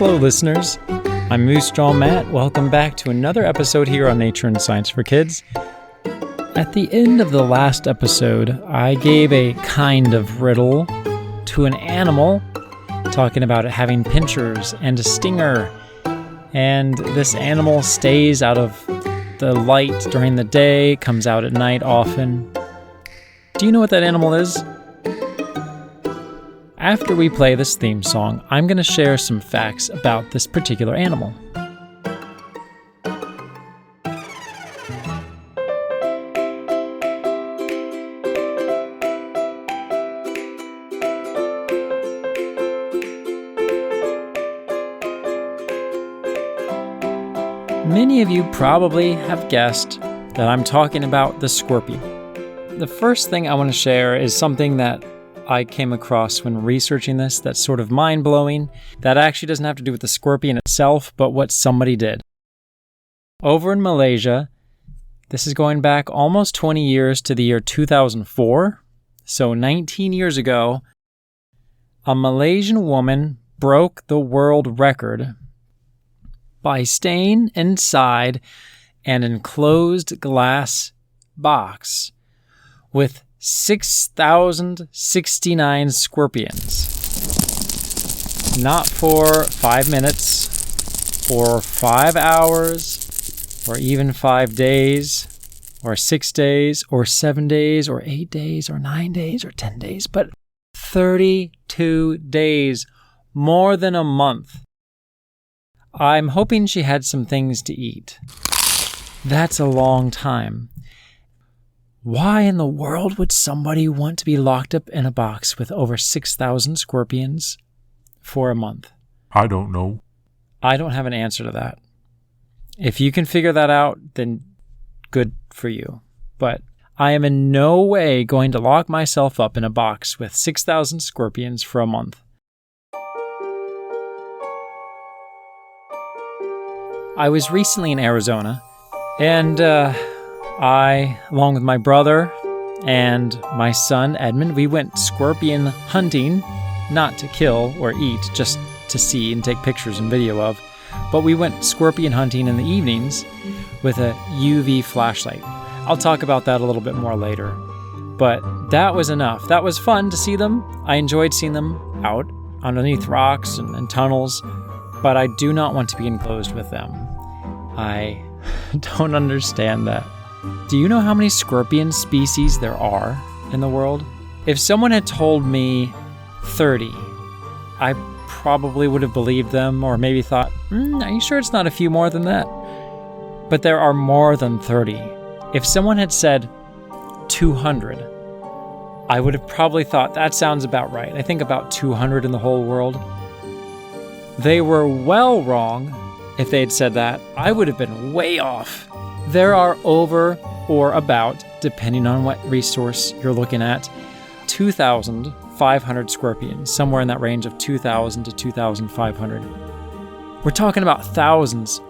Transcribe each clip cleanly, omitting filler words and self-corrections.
Hello, listeners. I'm Moosejaw Matt. Welcome back to another episode here on Nature and Science for Kids. At the end of the last episode, I gave a kind of riddle to an animal, talking about it having pincers and a stinger. And this animal stays out of the light during the day, comes out at night often. Do you know what that animal is? After we play this theme song, I'm going to share some facts about this particular animal. Many of you probably have guessed that I'm talking about the scorpion. The first thing I want to share is something that I came across when researching this that's sort of mind-blowing, that actually doesn't have to do with the scorpion itself, but what somebody did. Over in Malaysia, this is going back almost 20 years to the year 2004, so 19 years ago, a Malaysian woman broke the world record by staying inside an enclosed glass box with 6,069 scorpions. Not for 5 minutes, or 5 hours, or even 5 days, or 6 days, or 7 days, or 8 days, or 9 days, or 10 days, but 32 days, more than a month. I'm hoping she had some things to eat. That's a long time. Why in the world would somebody want to be locked up in a box with over 6,000 scorpions for a month? I don't know. I don't have an answer to that. If you can figure that out, then good for you. But I am in no way going to lock myself up in a box with 6,000 scorpions for a month. I was recently in Arizona, and I, along with my brother and my son, Edmund, we went scorpion hunting, not to kill or eat, just to see and take pictures and video of. But we went scorpion hunting in the evenings with a UV flashlight. I'll talk about that a little bit more later. But that was enough. That was fun to see them. I enjoyed seeing them out underneath rocks and tunnels, but I do not want to be enclosed with them. I don't understand that. Do you know how many scorpion species there are in the world? If someone had told me 30, I probably would have believed them, or maybe thought, are you sure it's not a few more than that? But there are more than 30. If someone had said 200, I would have probably thought, that sounds about right. I think about 200 in the whole world. They were well wrong. If they had said that, I would have been way off. There are over or about, depending on what resource you're looking at, 2,500 scorpions, somewhere in that range of 2,000 to 2,500. We're talking about thousands,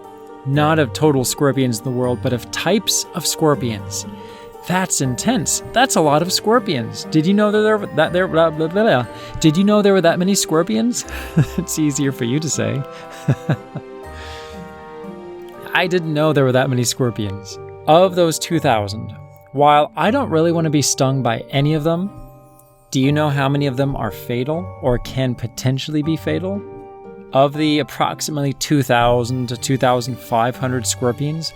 not of total scorpions in the world, but of types of scorpions. That's intense. That's a lot of scorpions. Did you know Did you know there were that many scorpions? It's easier for you to say. I didn't know there were that many scorpions. Of those 2,000, while I don't really want to be stung by any of them, do you know how many of them are fatal or can potentially be fatal? Of the approximately 2,000 to 2,500 scorpions,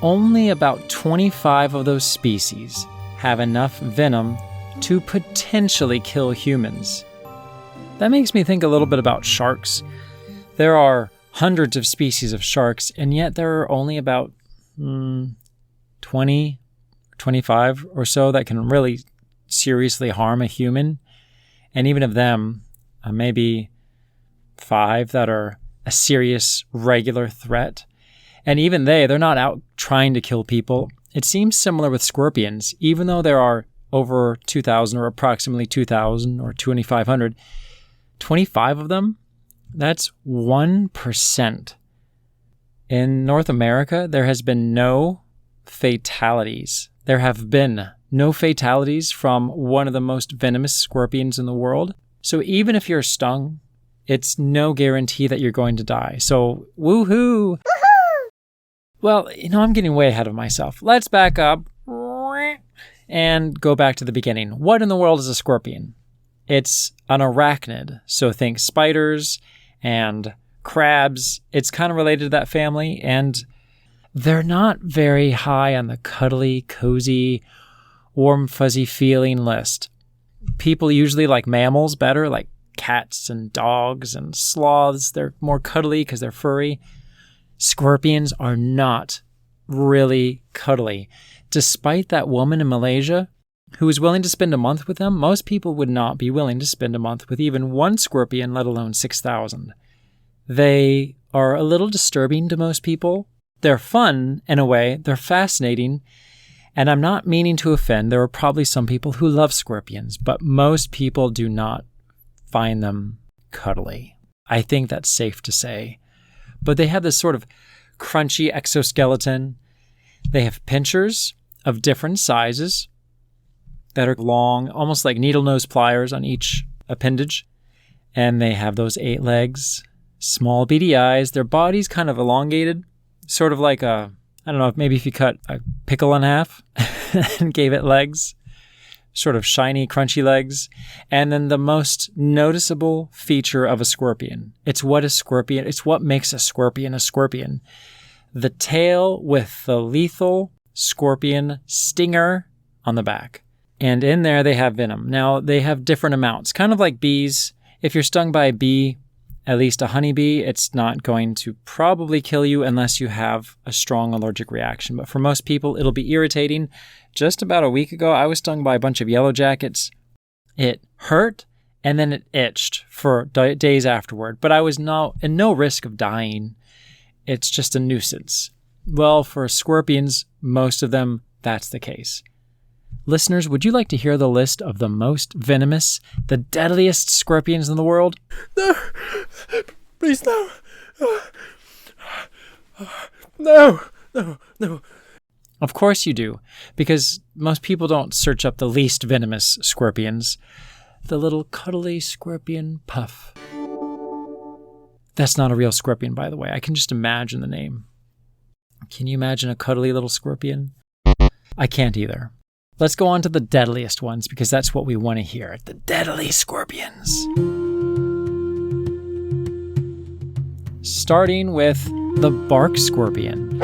only about 25 of those species have enough venom to potentially kill humans. That makes me think a little bit about sharks. There are hundreds of species of sharks, and yet there are only about 20, 25 or so that can really seriously harm a human. And even of them, maybe 5 that are a serious, regular threat. And even they're not out trying to kill people. It seems similar with scorpions. Even though there are over 2,000 or approximately 2,000 or 2,500, 25 of them, that's 1%. In North America, there has been no fatalities. There have been no fatalities from one of the most venomous scorpions in the world. So even if you're stung, it's no guarantee that you're going to die. So, woohoo! Well, I'm getting way ahead of myself. Let's back up and go back to the beginning. What in the world is a scorpion? It's an arachnid. So think spiders and crabs. It's kind of related to that family, and they're not very high on the cuddly, cozy, warm, fuzzy feeling list. People usually like mammals better, like cats and dogs and sloths. They're more cuddly because they're furry. Scorpions are not really cuddly. Despite that woman in Malaysia who was willing to spend a month with them, most people would not be willing to spend a month with even one scorpion, let alone 6,000. They are a little disturbing to most people. They're fun in a way. They're fascinating. And I'm not meaning to offend. There are probably some people who love scorpions, but most people do not find them cuddly. I think that's safe to say. But they have this sort of crunchy exoskeleton. They have pinchers of different sizes that are long, almost like needle-nose pliers on each appendage. And they have those 8 legs, small beady eyes. Their body's kind of elongated, sort of like I don't know, maybe if you cut a pickle in half and gave it legs, sort of shiny, crunchy legs. And then the most noticeable feature of a scorpion. It's what makes a scorpion a scorpion. The tail with the lethal scorpion stinger on the back. And in there they have venom. Now they have different amounts, kind of like bees. If you're stung by a bee, at least a honeybee, it's not going to probably kill you unless you have a strong allergic reaction. But for most people, it'll be irritating. Just about a week ago, I was stung by a bunch of yellow jackets. It hurt, and then it itched for days afterward. But I was in no risk of dying. It's just a nuisance. Well, for scorpions, most of them, that's the case. Listeners, would you like to hear the list of the most venomous, the deadliest scorpions in the world? No! Please, no! No! Of course you do, because most people don't search up the least venomous scorpions. The little cuddly scorpion puff. That's not a real scorpion, by the way. I can just imagine the name. Can you imagine a cuddly little scorpion? I can't either. Let's go on to the deadliest ones, because that's what we want to hear. The deadly scorpions. Starting with the bark scorpion.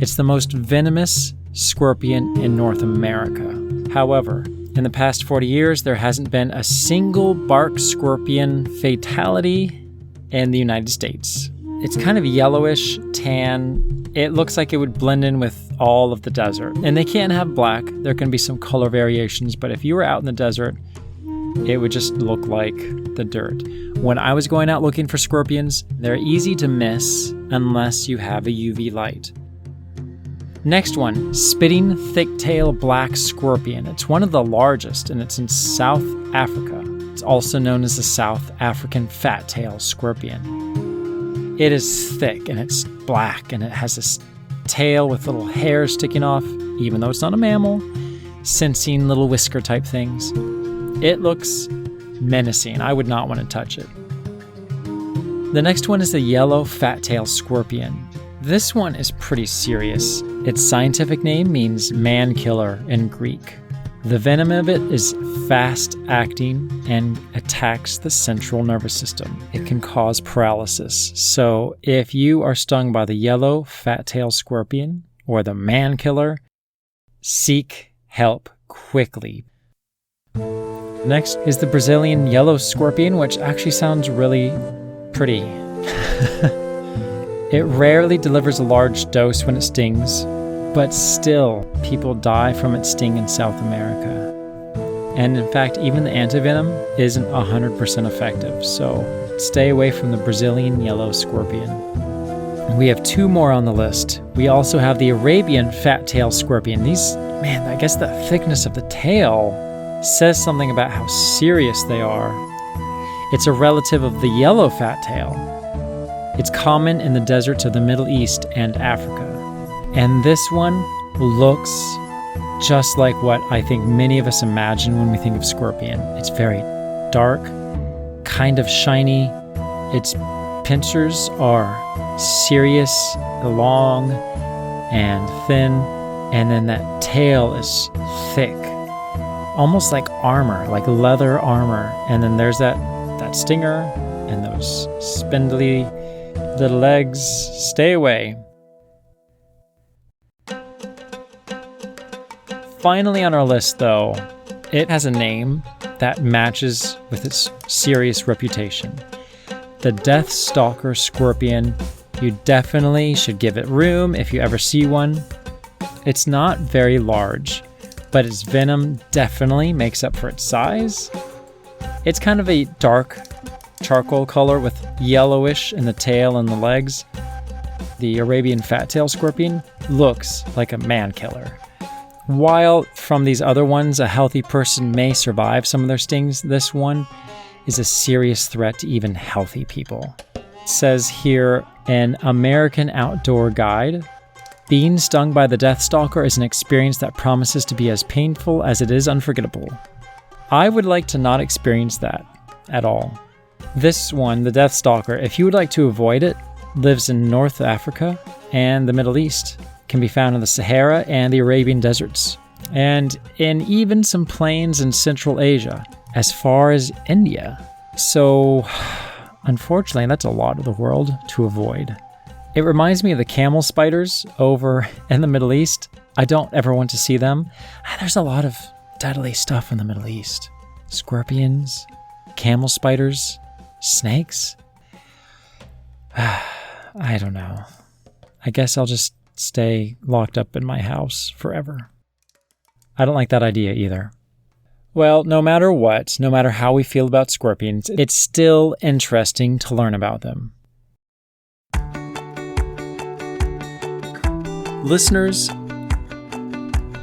It's the most venomous scorpion in North America. However, in the past 40 years, there hasn't been a single bark scorpion fatality in the United States. It's kind of yellowish, tan. It looks like it would blend in with all of the desert. And they can't have black. There can be some color variations, but if you were out in the desert, it would just look like the dirt. When I was going out looking for scorpions, they're easy to miss unless you have a UV light. Next one, spitting thick-tail black scorpion. It's one of the largest, and it's in South Africa. It's also known as the South African fat-tail scorpion. It is thick, and it's black, and it has this tail with little hairs sticking off, even though it's not a mammal, sensing little whisker-type things. It looks menacing. I would not want to touch it. The next one is the yellow fat-tail scorpion. This one is pretty serious. Its scientific name means man-killer in Greek. The venom of it is fast-acting and attacks the central nervous system. It can cause paralysis. So if you are stung by the yellow fat-tail scorpion or the man-killer, seek help quickly. Next is the Brazilian yellow scorpion, which actually sounds really pretty. It rarely delivers a large dose when it stings, but still, people die from its sting in South America. And in fact, even the antivenom isn't 100% effective, so stay away from the Brazilian yellow scorpion. We have 2 more on the list. We also have the Arabian fat-tail scorpion. I guess the thickness of the tail says something about how serious they are. It's a relative of the yellow fat-tail. It's common in the deserts of the Middle East and Africa. And this one looks just like what I think many of us imagine when we think of scorpion. It's very dark, kind of shiny, Its pincers are serious, long, and thin, and then that tail is thick, almost like armor, like leather armor. And then there's that stinger and those spindly little legs. Stay away. Finally on our list, though, it has a name that matches with its serious reputation. The Death Stalker scorpion. You definitely should give it room if you ever see one. It's not very large, but its venom definitely makes up for its size. It's kind of a dark charcoal color with yellowish in the tail and the legs. The Arabian fat-tailed scorpion looks like a man killer. While from these other ones, a healthy person may survive some of their stings, this one is a serious threat to even healthy people. It says here, an American Outdoor Guide, being stung by the Death Stalker is an experience that promises to be as painful as it is unforgettable. I would like to not experience that at all. This one, the Death Stalker, if you would like to avoid it, lives in North Africa and the Middle East. Can be found in the Sahara and the Arabian deserts, and in even some plains in Central Asia, as far as India. So, unfortunately, that's a lot of the world to avoid. It reminds me of the camel spiders over in the Middle East. I don't ever want to see them. There's a lot of deadly stuff in the Middle East. Scorpions, camel spiders, snakes. I don't know. I guess I'll just stay locked up in my house forever. I don't like that idea either. Well, no matter what, no matter how we feel about scorpions, it's still interesting to learn about them. Listeners,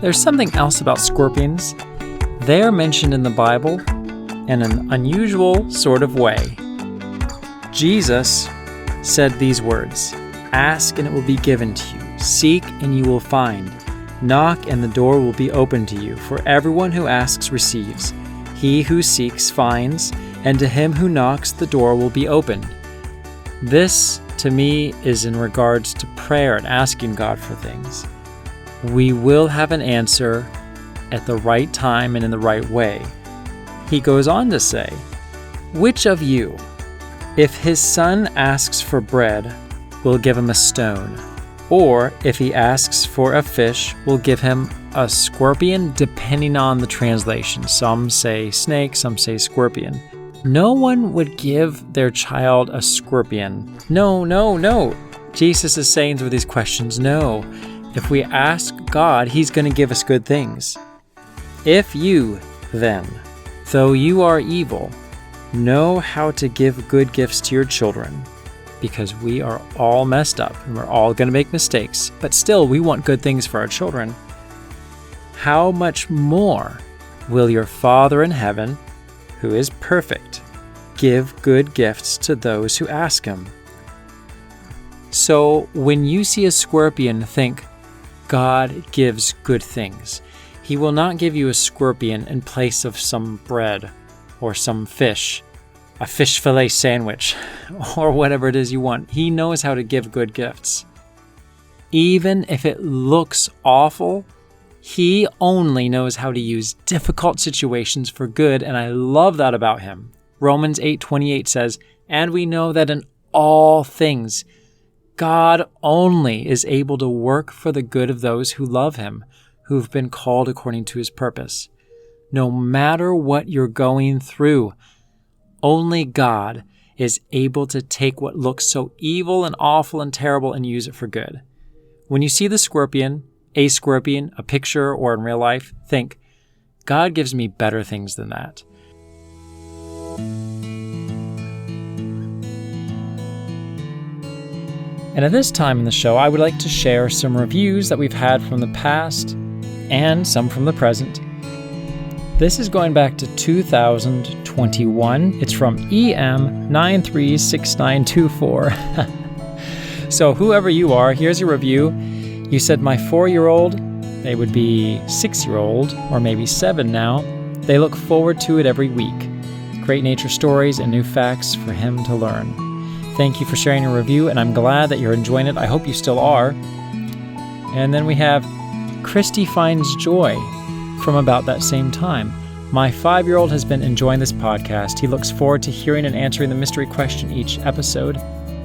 there's something else about scorpions. They are mentioned in the Bible in an unusual sort of way. Jesus said these words, "Ask and it will be given to you. Seek and you will find. Knock and the door will be opened to you. For everyone who asks receives. He who seeks finds. And to him who knocks the door will be opened." This, to me, is in regards to prayer and asking God for things. We will have an answer at the right time and in the right way. He goes on to say, "Which of you, if his son asks for bread, will give him a stone? Or if he asks for a fish, will give him a scorpion?" Depending on the translation. Some say snake, some say scorpion. No one would give their child a scorpion. No. Jesus is saying through these questions, no. If we ask God, He's going to give us good things. If you, then, though you are evil, know how to give good gifts to your children, because we are all messed up and we're all going to make mistakes, but still we want good things for our children, how much more will your Father in heaven, who is perfect, give good gifts to those who ask Him? So when you see a scorpion, think, God gives good things. He will not give you a scorpion in place of some bread or some fish, a fish fillet sandwich, or whatever it is you want. He knows how to give good gifts. Even if it looks awful, He only knows how to use difficult situations for good, and I love that about Him. Romans 8:28 says, "And we know that in all things, God only is able to work for the good of those who love Him, who've been called according to His purpose." No matter what you're going through, only God is able to take what looks so evil and awful and terrible and use it for good. When you see the scorpion, a picture, or in real life, think, God gives me better things than that. And at this time in the show, I would like to share some reviews that we've had from the past and some from the present. This is going back to 2021. It's from EM936924. So whoever you are, here's a review. You said, my 4-year-old, they would be 6-year-old, or maybe 7 now. They look forward to it every week. Great nature stories and new facts for him to learn. Thank you for sharing your review, and I'm glad that you're enjoying it. I hope you still are. And then we have Christy Finds Joy from about that same time. My 5-year-old has been enjoying this podcast. He looks forward to hearing and answering the mystery question each episode.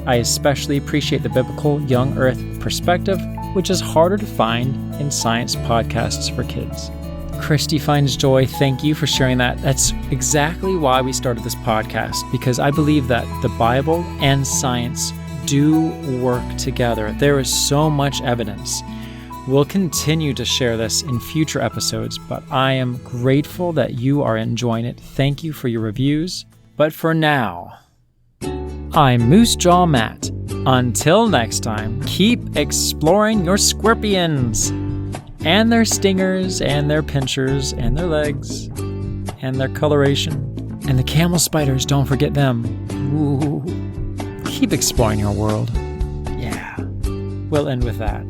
I especially appreciate the biblical young earth perspective, which is harder to find in science podcasts for kids. Christy Finds Joy, thank you for sharing that. That's exactly why we started this podcast, because I believe that the Bible and science do work together. There is so much evidence. We'll continue to share this in future episodes, but I am grateful that you are enjoying it. Thank you for your reviews. But for now, I'm Moosejaw Matt. Until next time, keep exploring your scorpions and their stingers and their pinchers and their legs and their coloration. And the camel spiders, don't forget them. Ooh. Keep exploring your world. Yeah. We'll end with that.